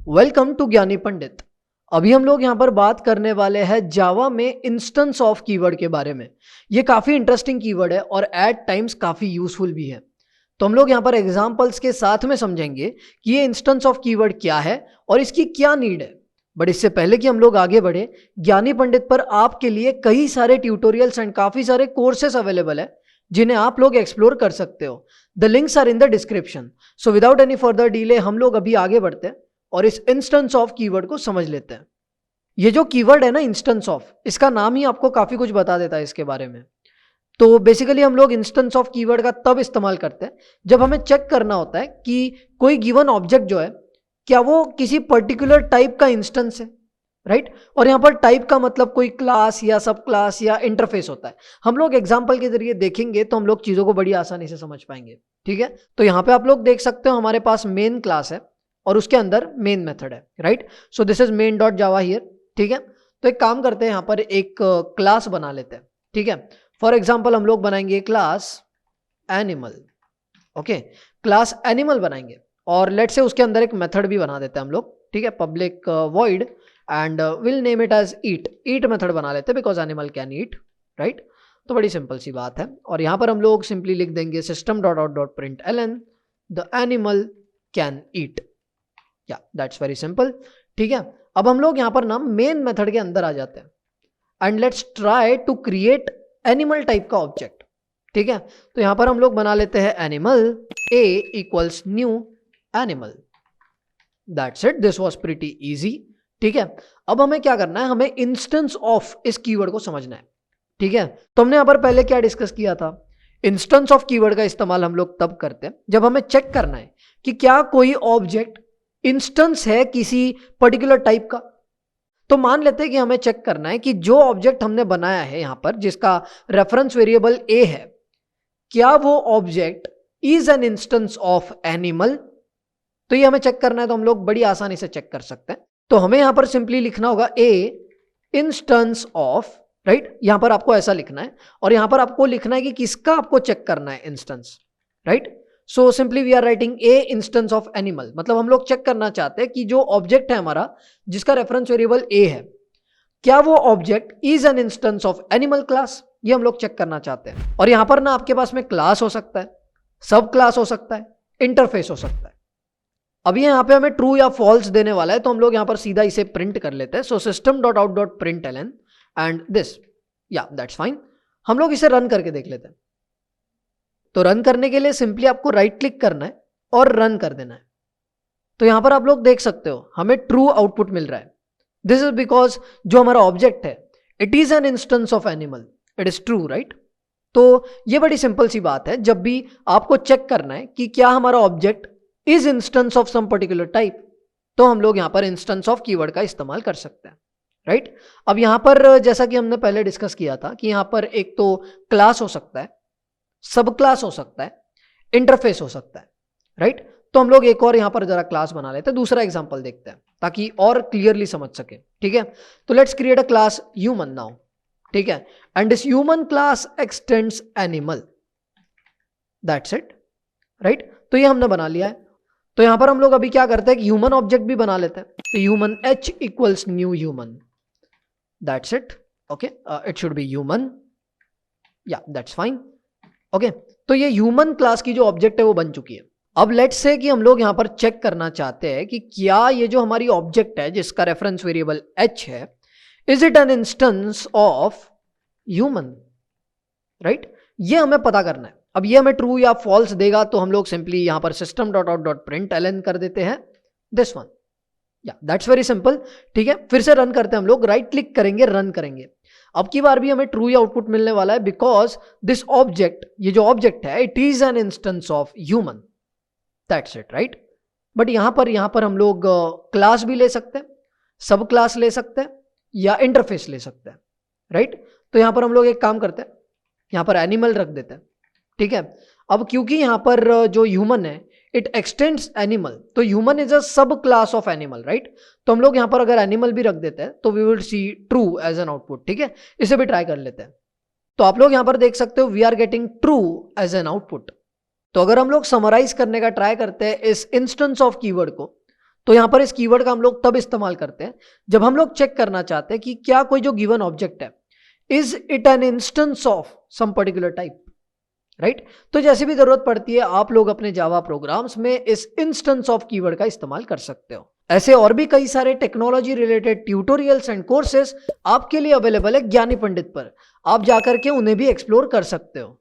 Welcome to ज्ञानी पंडित। अभी हम लोग यहाँ पर बात करने वाले हैं जावा में इंस्टेंस ऑफ कीवर्ड के बारे में। ये काफ़ी इंटरेस्टिंग कीवर्ड है और एट टाइम्स काफ़ी यूजफुल भी है। तो हम लोग यहाँ पर एग्जांपल्स के साथ में समझेंगे कि ये इंस्टेंस ऑफ कीवर्ड क्या है और इसकी क्या नीड है। बट इससे पहले कि हम लोग आगे बढ़े, ज्ञानी पंडित पर आपके लिए कई सारे ट्यूटोरियल्स एंड काफ़ी सारे कोर्सेस अवेलेबल है जिन्हें आप लोग एक्सप्लोर कर सकते हो। The links are in the description. So without any further delay हम लोग अभी आगे बढ़ते हैं और इस इंस्टेंस ऑफ कीवर्ड को समझ लेते हैं। ये जो कीवर्ड है ना इंस्टेंस ऑफ, इसका नाम ही आपको काफी कुछ बता देता है इसके बारे में। तो बेसिकली हम लोग इंस्टेंस ऑफ कीवर्ड का तब इस्तेमाल करते हैं जब हमें चेक करना होता है कि कोई गिवन ऑब्जेक्ट जो है क्या वो किसी पर्टिकुलर टाइप का इंस्टेंस है, राइट। और यहाँ पर टाइप का मतलब कोई क्लास या सब क्लास या इंटरफेस होता है। हम लोग एग्जाम्पल के जरिए देखेंगे तो हम लोग चीजों को बड़ी आसानी से समझ पाएंगे, ठीक है। तो यहाँ पे आप लोग देख सकते हो हमारे पास मेन क्लास है और उसके अंदर मेन मेथड है, right. So this is main dot Java here, ठीक है। तो एक काम करते हैं, यहाँ पर एक क्लास बना लेते हैं, ठीक है। फॉर एग्जाम्पल हम लोग बनाएंगे class animal, okay. Class animal बनाएंगे और लेट से उसके अंदर एक मेथड भी बना देते हैं हम लोग, ठीक है। Public void and will name it as eat. Eat method बना लेते हैं because animal can eat, right. तो बड़ी सिंपल सी बात है। और यहाँ पर हम लोग सिंपली लिख देंगे system dot out dot print ln the animal can eat. या दैट्स वेरी सिंपल, ठीक है। अब हम लोग यहाँ पर ना मेन मेथड के अंदर आ जाते हैं and let's try to create animal type का ऑब्जेक्ट, ठीक है। तो यहाँ पर हम लोग बना लेते हैं animal A equals new animal. That's it, this was pretty easy, ठीक है। अब हमें क्या करना है, हमें इंस्टेंस ऑफ इस कीवर्ड को समझना है, ठीक है। तो हमने यहाँ पर पहले क्या डिस्कस किया था, इंस्टेंस ऑफ कीवर्ड का इस्तेमाल हम लोग तब करते हैं जब हमें चेक करना है कि क्या कोई ऑब्जेक्ट इंस्टेंस है किसी पर्टिकुलर टाइप का। तो मान लेते हैं कि हमें चेक करना है कि जो ऑब्जेक्ट हमने बनाया है यहां पर जिसका रेफरेंस वेरिएबल ए है, क्या वो object is an instance of animal. तो ये हमें चेक करना है, तो हम लोग बड़ी आसानी से चेक कर सकते हैं। तो हमें यहां पर सिंपली लिखना होगा ए इंस्टेंस ऑफ, राइट। यहां पर आपको ऐसा लिखना है और यहां पर आपको लिखना है कि किसका आपको चेक करना है instance, right. So simply we are writing a instance of animal. मतलब हम लोग चेक करना चाहते हैं कि जो ऑब्जेक्ट है हमारा जिसका रेफरेंस वेरिएबल ए है, क्या वो object is an instance of animal class. ये हम लोग चेक करना चाहते हैं। और यहां पर ना आपके पास में क्लास हो सकता है, सब क्लास हो सकता है, इंटरफेस हो सकता है। अब ये यहाँ पे हमें ट्रू या फॉल्स देने वाला है, तो हम लोग यहाँ पर सीधा इसे प्रिंट कर लेते हैं। So system dot out dot print Elon and this, या दैट्स फाइन। हम लोग इसे रन करके देख लेते हैं। तो रन करने के लिए सिंपली आपको राइट क्लिक करना है और रन कर देना है। तो यहां पर आप लोग देख सकते हो हमें ट्रू आउटपुट मिल रहा है। दिस इज बिकॉज जो हमारा ऑब्जेक्ट है it is an instance of animal, it is true, right. तो ये बड़ी सिंपल सी बात है। जब भी आपको चेक करना है कि क्या हमारा object is instance of some particular type, तो हम लोग यहां पर इंस्टेंस ऑफ कीवर्ड का इस्तेमाल कर सकते हैं, राइट। अब यहां पर जैसा कि हमने पहले डिस्कस किया था कि यहां पर एक तो क्लास हो सकता है, सब क्लास हो सकता है, इंटरफेस हो सकता है, राइट। तो हम लोग एक और यहां पर जरा क्लास बना लेते हैं, दूसरा एग्जांपल देखते हैं ताकि और क्लियरली समझ सके, ठीक है। तो let's create a class human now, ठीक है। And this human class x tends animal, that's it, right. तो ये हमने बना लिया है। तो यहां पर हम लोग अभी क्या करते हैं कि ह्यूमन ऑब्जेक्ट भी बना लेते हैं। तो human H equals new human, that's it, okay. It should be human, या दैट्स फाइन, ओके। तो ये ह्यूमन क्लास की जो ऑब्जेक्ट है वो बन चुकी है। अब लेट्स से कि हम लोग यहां पर चेक करना चाहते हैं कि क्या ये जो हमारी ऑब्जेक्ट है जिसका रेफरेंस वेरिएबल एच है, is it an instance of human, right. ये हमें पता करना है। अब ये हमें ट्रू या फॉल्स देगा तो हम लोग सिंपली यहां पर system dot out dot print Elon कर देते हैं दिस वन, या दैट्स वेरी सिंपल, ठीक है। फिर से रन करते हैं हम लोग, राइट क्लिक करेंगे, रन करेंगे। अब की बार भी हमें ट्रू या आउटपुट मिलने वाला है बिकॉज दिस ऑब्जेक्ट, ये जो ऑब्जेक्ट है it is an instance of human, that's it, right. But यहां पर हम लोग क्लास भी ले सकते हैं, सब क्लास ले सकते हैं या इंटरफेस ले सकते हैं, राइट। तो यहां पर हम लोग एक काम करते हैं, यहां पर एनिमल रख देते हैं, ठीक है। अब क्योंकि यहां पर जो ह्यूमन है इट एक्सटेंड्स एनिमल, तो ह्यूमन इज अ सब क्लास ऑफ एनिमल, राइट। तो हम लोग यहां पर अगर एनिमल भी रख देते हैं तो we will see true as an output, ठीक है। इसे भी ट्राई कर लेते हैं। तो आप लोग यहां पर देख सकते हो we are getting true as an output. तो अगर हम लोग समराइज करने का ट्राई करते हैं इस इंस्टेंस ऑफ कीवर्ड को, तो यहाँ पर इस कीवर्ड का हम लोग तब इस्तेमाल करते हैं जब हम लोग चेक करना चाहते हैं कि क्या कोई जो गिवन ऑब्जेक्ट है, is it an instance of some particular type, right. तो जैसे भी जरूरत पड़ती है आप लोग अपने जावा प्रोग्राम्स में इस इंस्टेंस ऑफ कीवर्ड का इस्तेमाल कर सकते हो। ऐसे और भी कई सारे technology related tutorials and courses आपके लिए अवेलेबल है ज्ञानी पंडित पर, आप जाकर के उन्हें भी एक्सप्लोर कर सकते हो।